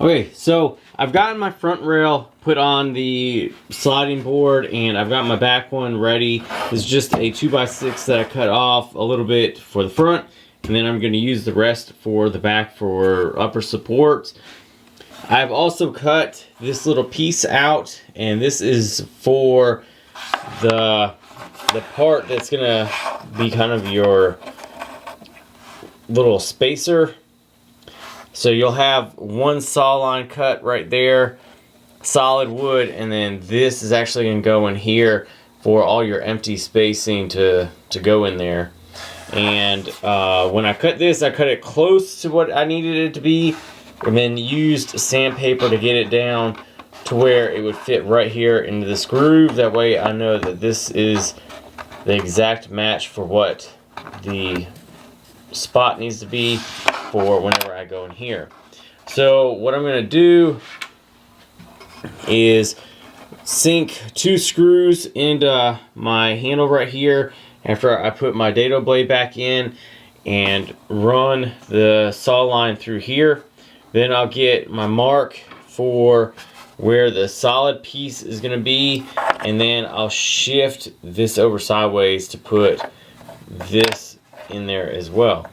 Okay, so I've gotten my front rail put on the sliding board and I've got my back one ready. It's just a 2x6 that I cut off a little bit for the front, and then I'm going to use the rest for the back for upper supports. I've also cut this little piece out, and this is for the part that's going to be kind of your little spacer. So you'll have one saw line cut right there, solid wood, and then this is actually going to go in here for all your empty spacing to go in there. And when I cut this, I cut it close to what I needed it to be, and then used sandpaper to get it down to where it would fit right here into this groove. That way I know that this is the exact match for what the spot needs to be for whenever I go in here. So what I'm going to do is sink 2 screws into my handle right here after I put my dado blade back in, and run the saw line through here. Then I'll get my mark for where the solid piece is going to be, and then I'll shift this over sideways to put this in there as well.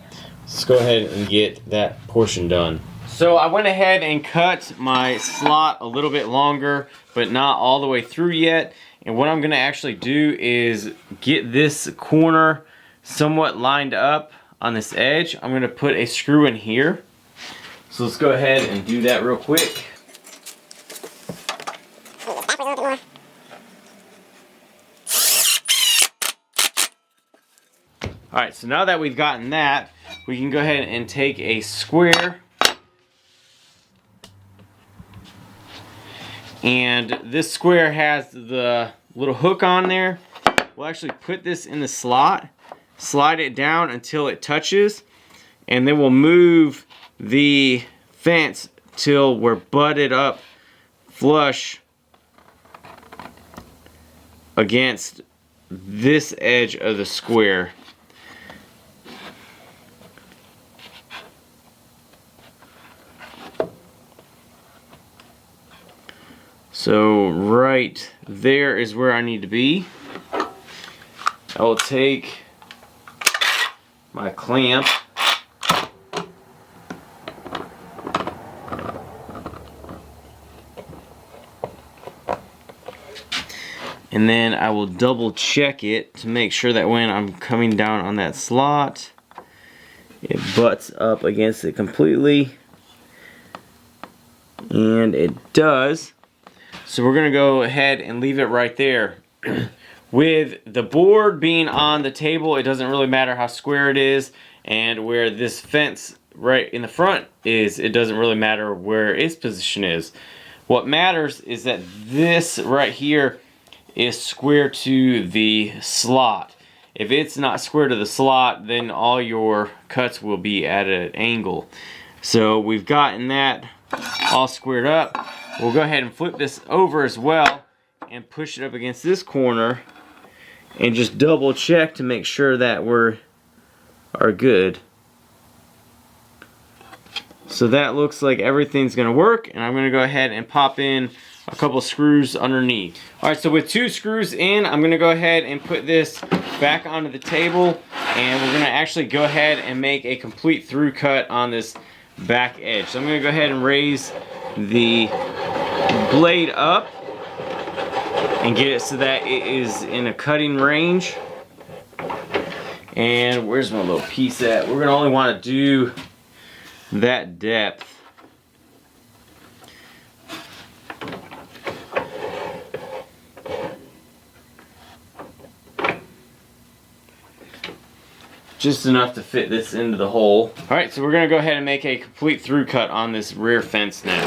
Let's go ahead and get that portion done. So I went ahead and cut my slot a little bit longer, but not all the way through yet. And what I'm going to actually do is get this corner somewhat lined up on this edge. I'm going to put a screw in here. So let's go ahead and do that real quick. Alright, so now that we've gotten that, we can go ahead and take a square, and this square has the little hook on there. We'll actually put this in the slot, slide it down until it touches, and then we'll move the fence till we're butted up flush against this edge of the square. So right there is where I need to be. I will take my clamp and then I will double check it to make sure that when I'm coming down on that slot, it butts up against it completely. And it does. So we're going to go ahead and leave it right there. With the board being on the table, it doesn't really matter how square it is, and where this fence right in the front is, it doesn't really matter where its position is. What matters is that this right here is square to the slot. If it's not square to the slot, then all your cuts will be at an angle. So we've gotten that all squared up. We'll go ahead and flip this over as well and push it up against this corner and just double check to make sure that we're good. So that looks like everything's going to work, and I'm going to go ahead and pop in a couple screws underneath. Alright, so with 2 screws in, I'm going to go ahead and put this back onto the table, and we're going to actually go ahead and make a complete through cut on this back edge. So I'm going to go ahead and raise the blade up and get it so that it is in a cutting range. And where's my little piece at? We're going to only want to do that depth. Just enough to fit this into the hole. Alright, so we're going to go ahead and make a complete through cut on this rear fence now.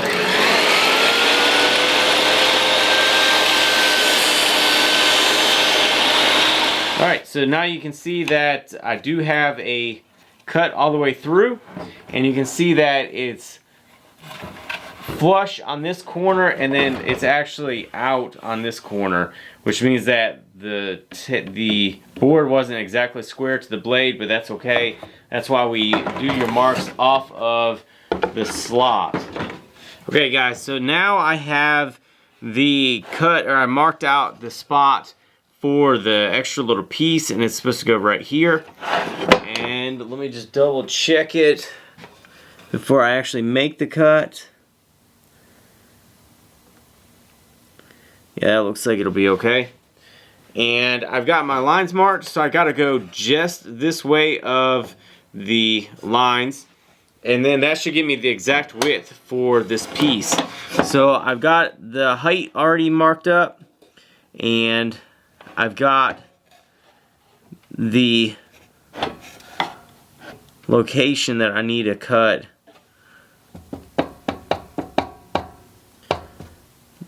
Alright, so now you can see that I do have a cut all the way through, and you can see that it's flush on this corner, and then it's actually out on this corner, which means that the board wasn't exactly square to the blade, but that's okay. That's why we do your marks off of the slot. Okay guys, so now I have the cut, or I marked out the spot for the extra little piece, and it's supposed to go right here. And let me just double check it before I actually make the cut. Yeah, it looks like it'll be okay. And I've got my lines marked, so I gotta go just this way of the lines. And then that should give me the exact width for this piece. So I've got the height already marked up, and I've got the location that I need to cut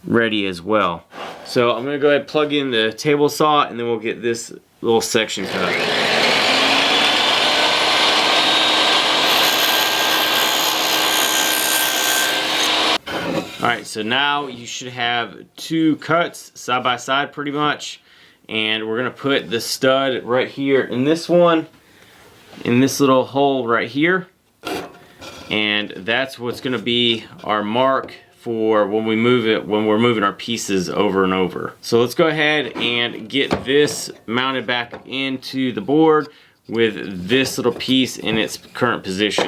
ready as well. So I'm going to go ahead and plug in the table saw, and then we'll get this little section cut. Alright, so now you should have two cuts side by side pretty much, and we're going to put the stud right here in this one, in this little hole right here, and that's what's going to be our mark for when we move it, when we're moving our pieces over and over. So let's go ahead and get this mounted back into the board with this little piece in its current position.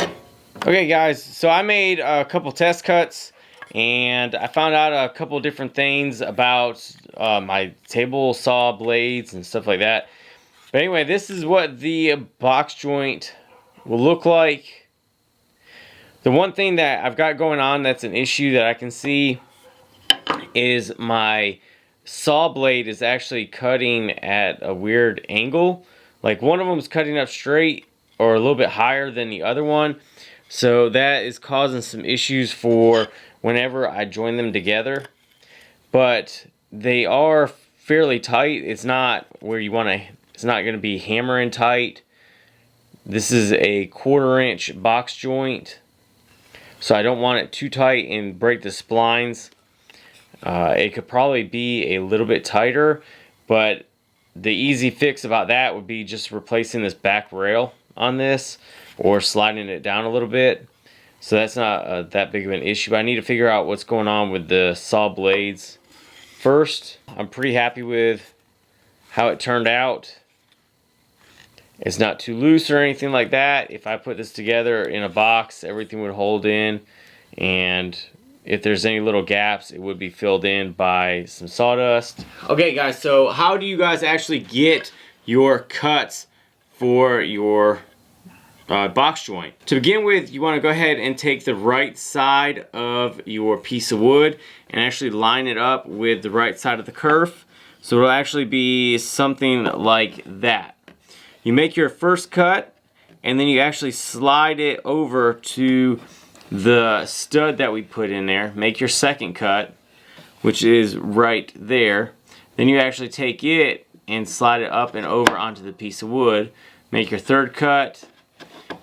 Okay guys, so I made a couple test cuts, and I found out a couple different things about my table saw blades and stuff like that. But anyway, this is what the box joint will look like. The one thing that I've got going on that's an issue that I can see is my saw blade is actually cutting at a weird angle. Like one of them is cutting up straight or a little bit higher than the other one. So that is causing some issues for whenever I join them together. But they are fairly tight. It's not where you want to, it's not going to be hammering tight. This is a 1/4 inch box joint, so I don't want it too tight and break the splines. It could probably be a little bit tighter, but the easy fix about that would be just replacing this back rail on this or sliding it down a little bit. So that's not that big of an issue. But I need to figure out what's going on with the saw blades first. I'm pretty happy with how it turned out. It's not too loose or anything like that. If I put this together in a box, everything would hold in, and if there's any little gaps, it would be filled in by some sawdust. Okay guys, so how do you guys actually get your cuts for your box joint? To begin with, you want to go ahead and take the right side of your piece of wood and actually line it up with the right side of the kerf. So it'll actually be something like that. You make your first cut, and then you actually slide it over to the stud that we put in there. Make your second cut, which is right there. Then you actually take it and slide it up and over onto the piece of wood. Make your third cut,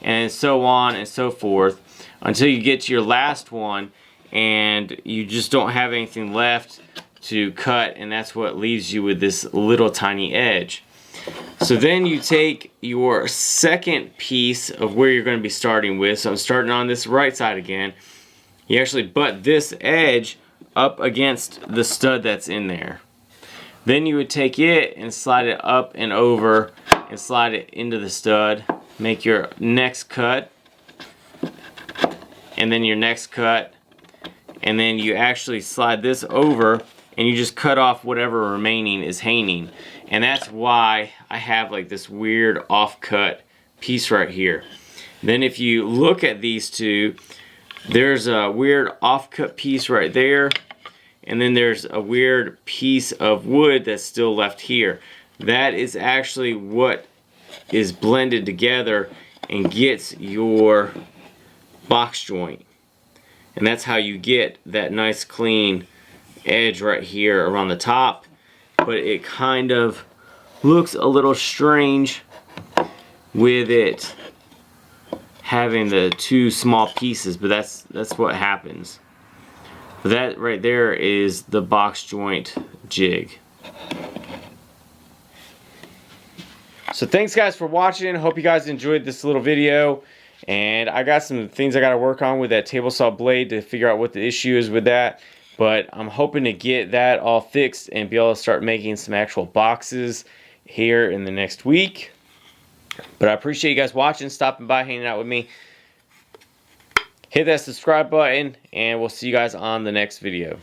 and so on and so forth until you get to your last one and you just don't have anything left to cut, and that's what leaves you with this little tiny edge. So then you take your second piece of where you're going to be starting with. So I'm starting on this right side again. You actually butt this edge up against the stud that's in there. Then you would take it and slide it up and over and slide it into the stud. Make your next cut, and then your next cut, and then you actually slide this over and you just cut off whatever remaining is hanging. And that's why I have like this weird off-cut piece right here. Then if you look at these two, there's a weird off-cut piece right there, and then there's a weird piece of wood that's still left here. That is actually what is blended together and gets your box joint. And that's how you get that nice clean edge right here around the top. But it kind of looks a little strange with it having the two small pieces, but that's what happens. But that right there is the box joint jig. So thanks guys for watching. Hope you guys enjoyed this little video, And I got some things I got to work on with that table saw blade to figure out what the issue is with that. But I'm hoping to get that all fixed and be able to start making some actual boxes here in the next week. But I appreciate you guys watching, stopping by, hanging out with me. Hit that subscribe button, and we'll see you guys on the next video.